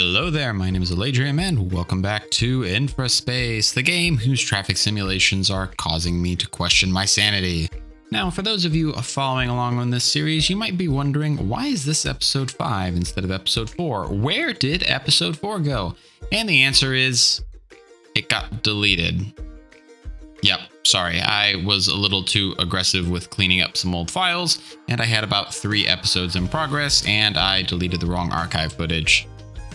Hello there, my name is Alaydriem and welcome back to InfraSpace, the game whose traffic simulations are causing me to question my sanity. Now, for those of you following along on this series, you might be wondering, why is this episode 5 instead of episode 4? Where did episode 4 go? And the answer is, it got deleted. Yep, sorry, I was a little too aggressive with cleaning up some old files, and I had about 3 episodes in progress, and I deleted the wrong archive footage.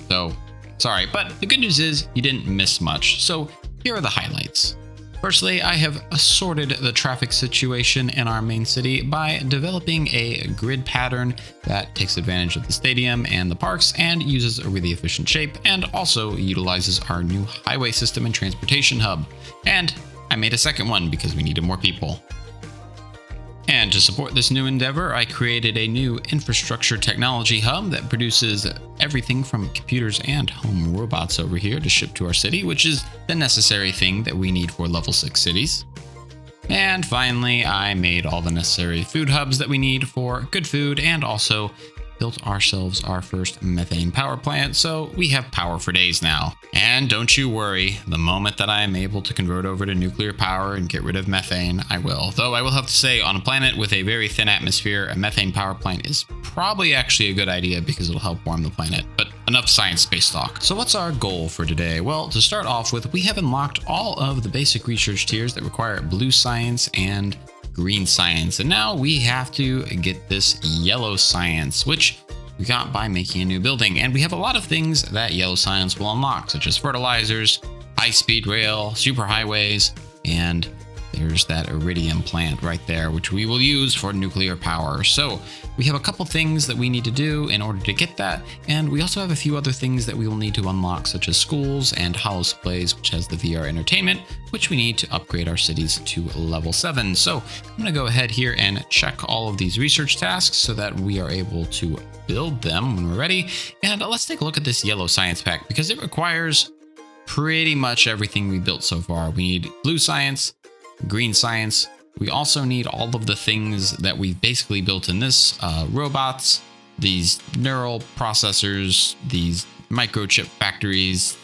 So, sorry, but the good news is you didn't miss much. So, here are the highlights. Firstly, I have assorted the traffic situation in our main city by developing a grid pattern that takes advantage of the stadium and the parks and uses a really efficient shape, and also utilizes our new highway system and transportation hub. And I made a second one because we needed more people. And to support this new endeavor, I created a new infrastructure technology hub that produces everything from computers and home robots over here to ship to our city, which is the necessary thing that we need for level 6 cities. And finally, I made all the necessary food hubs that we need for good food, and also built ourselves our first methane power plant, so we have power for days now. And don't you worry, the moment that I am able to convert over to nuclear power and get rid of methane, I will. Though I will have to say, on a planet with a very thin atmosphere, a methane power plant is probably actually a good idea because it'll help warm the planet. But enough science-based talk. So what's our goal for today? Well, to start off with, we have unlocked all of the basic research tiers that require blue science and green science, and now we have to get this yellow science, which we got by making a new building. And we have a lot of things that yellow science will unlock, such as fertilizers, high-speed rail, superhighways, and there's that iridium plant right there, which we will use for nuclear power. So we have a couple things that we need to do in order to get that, and we also have a few other things that we will need to unlock, such as schools and HoloSplays, which has the VR entertainment, which we need to upgrade our cities to level 7. So I'm going to go ahead here and check all of these research tasks so that we are able to build them when we're ready. And let's take a look at this yellow science pack, because it requires pretty much everything we built so far. We need blue science, green science. We also need all of the things that we've basically built in this, robots, these neural processors, these microchip factories,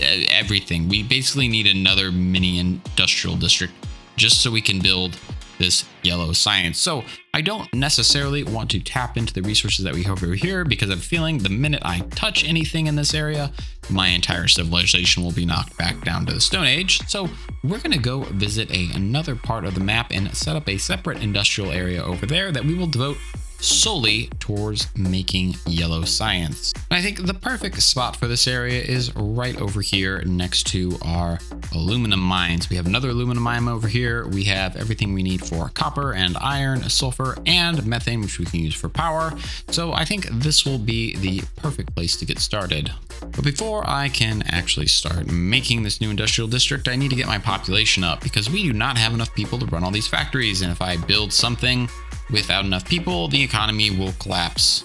everything. We basically need another mini industrial district just so we can build this yellow science. So I don't necessarily want to tap into the resources that we have over here, because I have a feeling the minute I touch anything in this area, my entire civilization will be knocked back down to the Stone Age. So we're going to go visit another part of the map and set up a separate industrial area over there that we will devote solely towards making yellow science. And I think the perfect spot for this area is right over here next to our aluminum mines. We have another aluminum mine over here. We have everything we need for copper and iron, sulfur, and methane, which we can use for power. So I think this will be the perfect place to get started. But before I can actually start making this new industrial district, I need to get my population up, because we do not have enough people to run all these factories. And if I build something without enough people, the economy will collapse.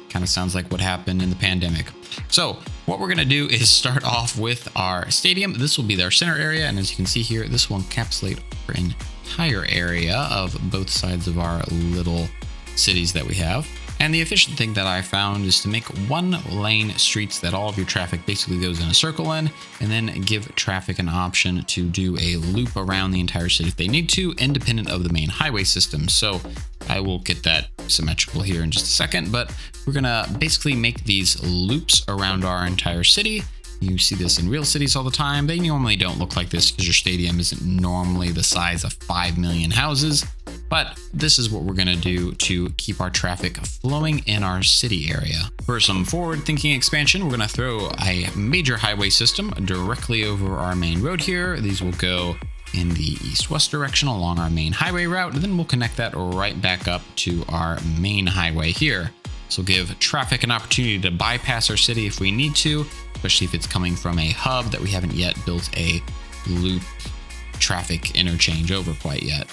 Kind of sounds like what happened in the pandemic. So what we're going to do is start off with our stadium. This will be our center area, and as you can see here, this will encapsulate our entire area of both sides of our little cities that we have. And the efficient thing that I found is to make one lane streets that all of your traffic basically goes in a circle in, and then give traffic an option to do a loop around the entire city if they need to, independent of the main highway system. So I will get that symmetrical here in just a second, but we're gonna basically make these loops around our entire city. You see this in real cities all the time. They normally don't look like this because your stadium isn't normally the size of 5 million houses. But this is what we're going to do to keep our traffic flowing in our city area. For some forward-thinking expansion, we're going to throw a major highway system directly over our main road here. These will go in the east-west direction along our main highway route, and then we'll connect that right back up to our main highway here. This will give traffic an opportunity to bypass our city if we need to, especially if it's coming from a hub that we haven't yet built a loop traffic interchange over quite yet.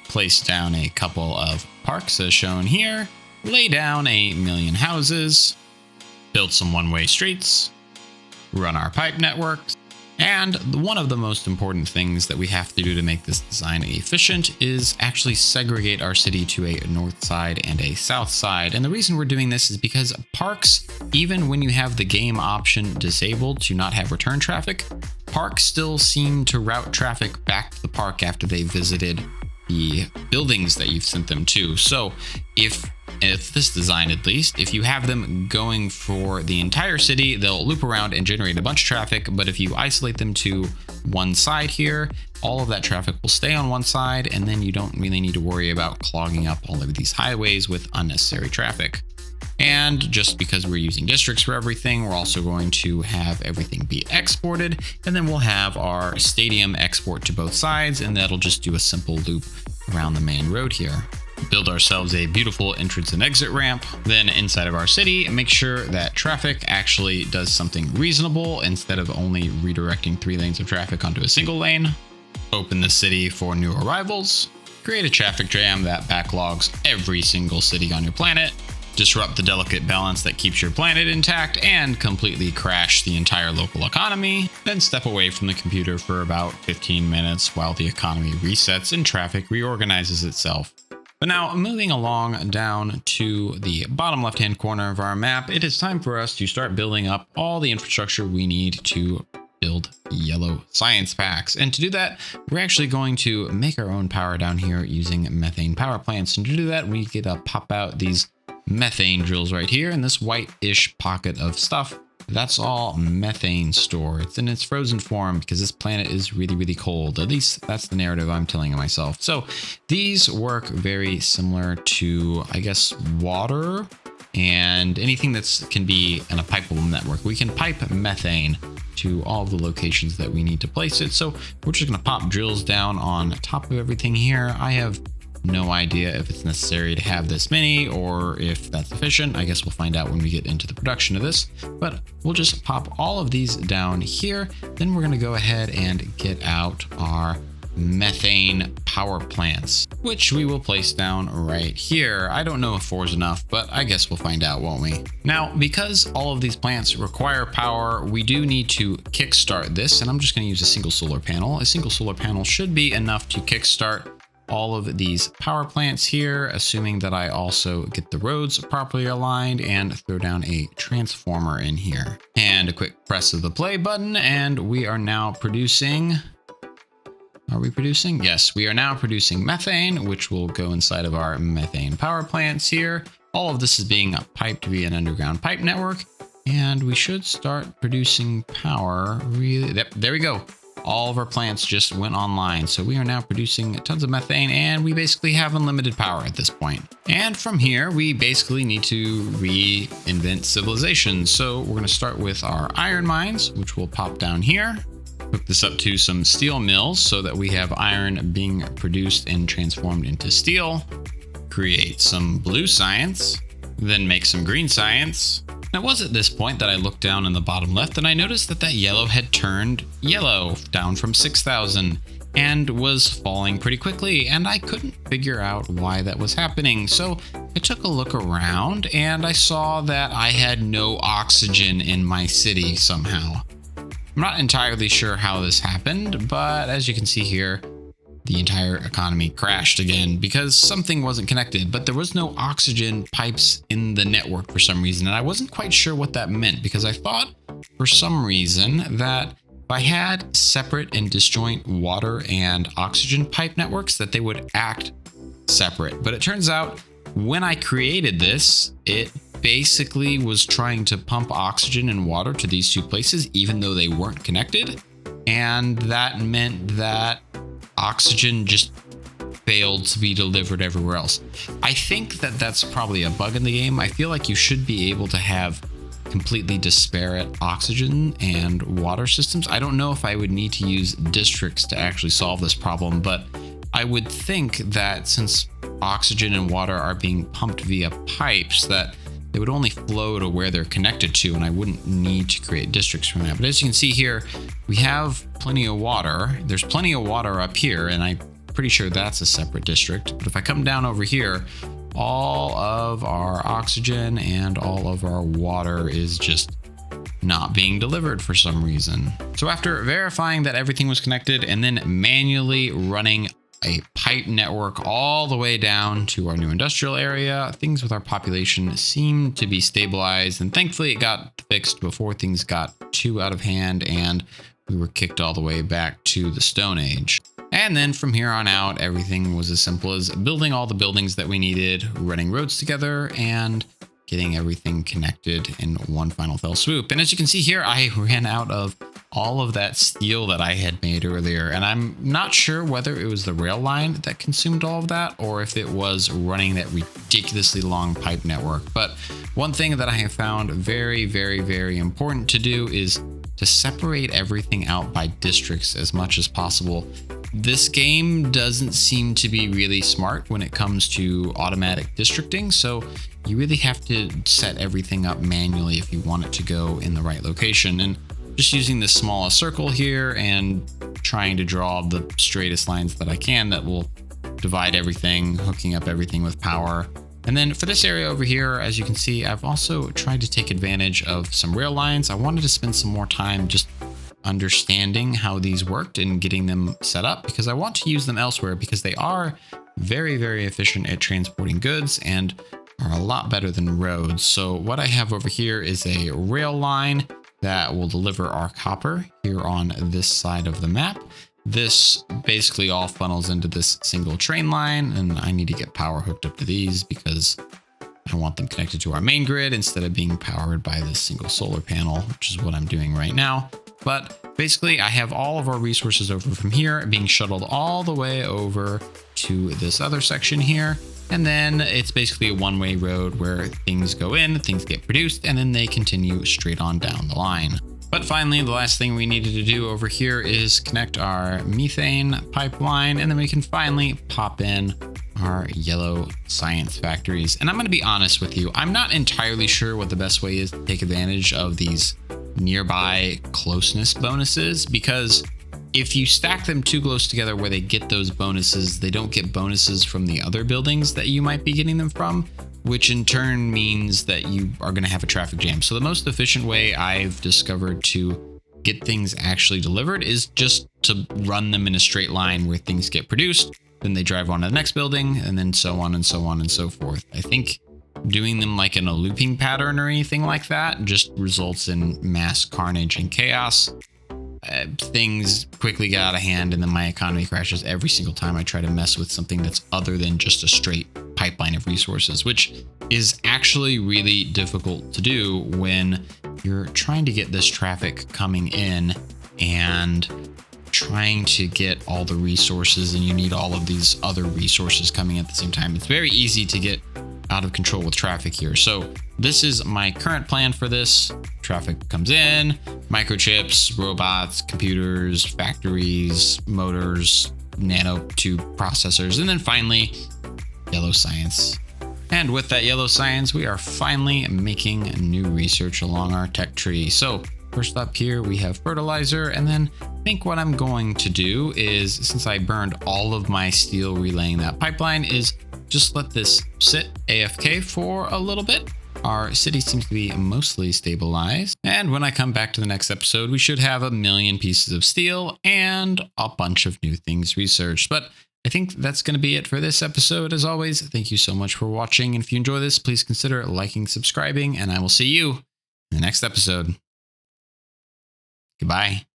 Place down a couple of parks as shown here, lay down 1 million houses, build some one-way streets, run our pipe networks, And one of the most important things that we have to do to make this design efficient is actually segregate our city to a north side and a south side. And the reason we're doing this is because parks, even when you have the game option disabled to not have return traffic, parks still seem to route traffic back to the park after they visited the buildings that you've sent them to. So if this design, at least, if you have them going for the entire city, they'll loop around and generate a bunch of traffic. But if you isolate them to one side here, all of that traffic will stay on one side, and then you don't really need to worry about clogging up all of these highways with unnecessary traffic. And just because we're using districts for everything, we're also going to have everything be exported, and then we'll have our stadium export to both sides, and that'll just do a simple loop around the main road here. Build ourselves a beautiful entrance and exit ramp. Then inside of our city, make sure that traffic actually does something reasonable instead of only redirecting 3 lanes of traffic onto a single lane. Open the city for new arrivals. Create a traffic jam that backlogs every single city on your planet. Disrupt the delicate balance that keeps your planet intact and completely crash the entire local economy. Then step away from the computer for about 15 minutes while the economy resets and traffic reorganizes itself. But now, moving along down to the bottom left-hand corner of our map, it is time for us to start building up all the infrastructure we need to build yellow science packs. And to do that, we're actually going to make our own power down here using methane power plants. And to do that, we get to pop out these methane drills right here in this white-ish pocket of stuff. That's all methane store. It's in its frozen form because this planet is really, really cold. At least that's the narrative I'm telling myself. So these work very similar to, I guess, water and anything that can be in a pipeable network. We can pipe methane to all of the locations that we need to place it. So we're just going to pop drills down on top of everything here. I have no idea if it's necessary to have this many or if that's efficient. I guess we'll find out when we get into the production of this, but we'll just pop all of these down here. Then we're going to go ahead and get out our methane power plants, which we will place down right here. I don't know if 4 is enough, but I guess we'll find out, won't we? Now, because all of these plants require power, we do need to kickstart this, and I'm just going to use a single solar panel. A single solar panel should be enough to kickstart all of these power plants here, assuming that I also get the roads properly aligned and throw down a transformer in here. And a quick press of the play button, and we are now producing... Are we producing? Yes, we are now producing methane, which will go inside of our methane power plants here. All of this is being piped via an underground pipe network, and we should start producing power really... Yep, there we go. All of our plants just went online. So we are now producing tons of methane, and we basically have unlimited power at this point. And from here, we basically need to reinvent civilization. So we're going to start with our iron mines, which will pop down here. Hook this up to some steel mills so that we have iron being produced and transformed into steel. Create some blue science, then make some green science. It was at this point that I looked down in the bottom left and I noticed that yellow had turned yellow down from 6,000 and was falling pretty quickly, and I couldn't figure out why that was happening. So I took a look around and I saw that I had no oxygen in my city somehow. I'm not entirely sure how this happened, but as you can see here, the entire economy crashed again because something wasn't connected, but there was no oxygen pipes in the network for some reason. And I wasn't quite sure what that meant because I thought for some reason that if I had separate and disjoint water and oxygen pipe networks, that they would act separate. But it turns out when I created this, it basically was trying to pump oxygen and water to these two places, even though they weren't connected. And that meant that oxygen just failed to be delivered everywhere else. I think that that's probably a bug in the game. I feel like you should be able to have completely disparate oxygen and water systems. I don't know if I would need to use districts to actually solve this problem, but I would think that since oxygen and water are being pumped via pipes, that they would only flow to where they're connected to, and I wouldn't need to create districts from that. But as you can see here, we have plenty of water. There's plenty of water up here, and I'm pretty sure that's a separate district. But if I come down over here, all of our oxygen and all of our water is just not being delivered for some reason. So after verifying that everything was connected and then manually running a pipe network all the way down to our new industrial area, things with our population seemed to be stabilized, and thankfully it got fixed before things got too out of hand and we were kicked all the way back to the Stone Age. And then from here on out, everything was as simple as building all the buildings that we needed, running roads together, and getting everything connected in one final fell swoop. And as you can see here, I ran out of all of that steel that I had made earlier. And I'm not sure whether it was the rail line that consumed all of that or if it was running that ridiculously long pipe network. But one thing that I have found very, very, very important to do is to separate everything out by districts as much as possible. This game doesn't seem to be really smart when it comes to automatic districting, so you really have to set everything up manually if you want it to go in the right location. And just using this smallest circle here and trying to draw the straightest lines that I can that will divide everything, hooking up everything with power. And then for this area over here, as you can see, I've also tried to take advantage of some rail lines. I wanted to spend some more time just understanding how these worked and getting them set up because I want to use them elsewhere because they are very, very efficient at transporting goods and are a lot better than roads. So what I have over here is a rail line that will deliver our copper here on this side of the map. This basically all funnels into this single train line, and I need to get power hooked up to these because I want them connected to our main grid instead of being powered by this single solar panel, which is what I'm doing right now. But basically I have all of our resources over from here being shuttled all the way over to this other section here. And then it's basically a one-way road where things go in, things get produced, and then they continue straight on down the line. But finally, the last thing we needed to do over here is connect our methane pipeline, and then we can finally pop in our yellow science factories. And I'm going to be honest with you, I'm not entirely sure what the best way is to take advantage of these nearby closeness bonuses, because if you stack them too close together where they get those bonuses, they don't get bonuses from the other buildings that you might be getting them from, which in turn means that you are going to have a traffic jam. So the most efficient way I've discovered to get things actually delivered is just to run them in a straight line where things get produced, then they drive on to the next building, and then so on and so on and so forth. I think doing them like in a looping pattern or anything like that just results in mass carnage and chaos. Things quickly get out of hand, and then my economy crashes every single time I try to mess with something that's other than just a straight pipeline of resources, which is actually really difficult to do when you're trying to get this traffic coming in and trying to get all the resources, and you need all of these other resources coming at the same time. It's very easy to get out of control with traffic here. So this is my current plan for this. Traffic comes in, microchips, robots, computers, factories, motors, nanotube processors, and then finally yellow science. And with that yellow science, we are finally making new research along our tech tree. So first up here, we have fertilizer, and then I think what I'm going to do is, since I burned all of my steel relaying that pipeline, is just let this sit AFK for a little bit. Our city seems to be mostly stabilized. And when I come back to the next episode, we should have 1 million pieces of steel and a bunch of new things researched. But I think that's going to be it for this episode. As always, thank you so much for watching. And if you enjoy this, please consider liking, subscribing, and I will see you in the next episode. Goodbye.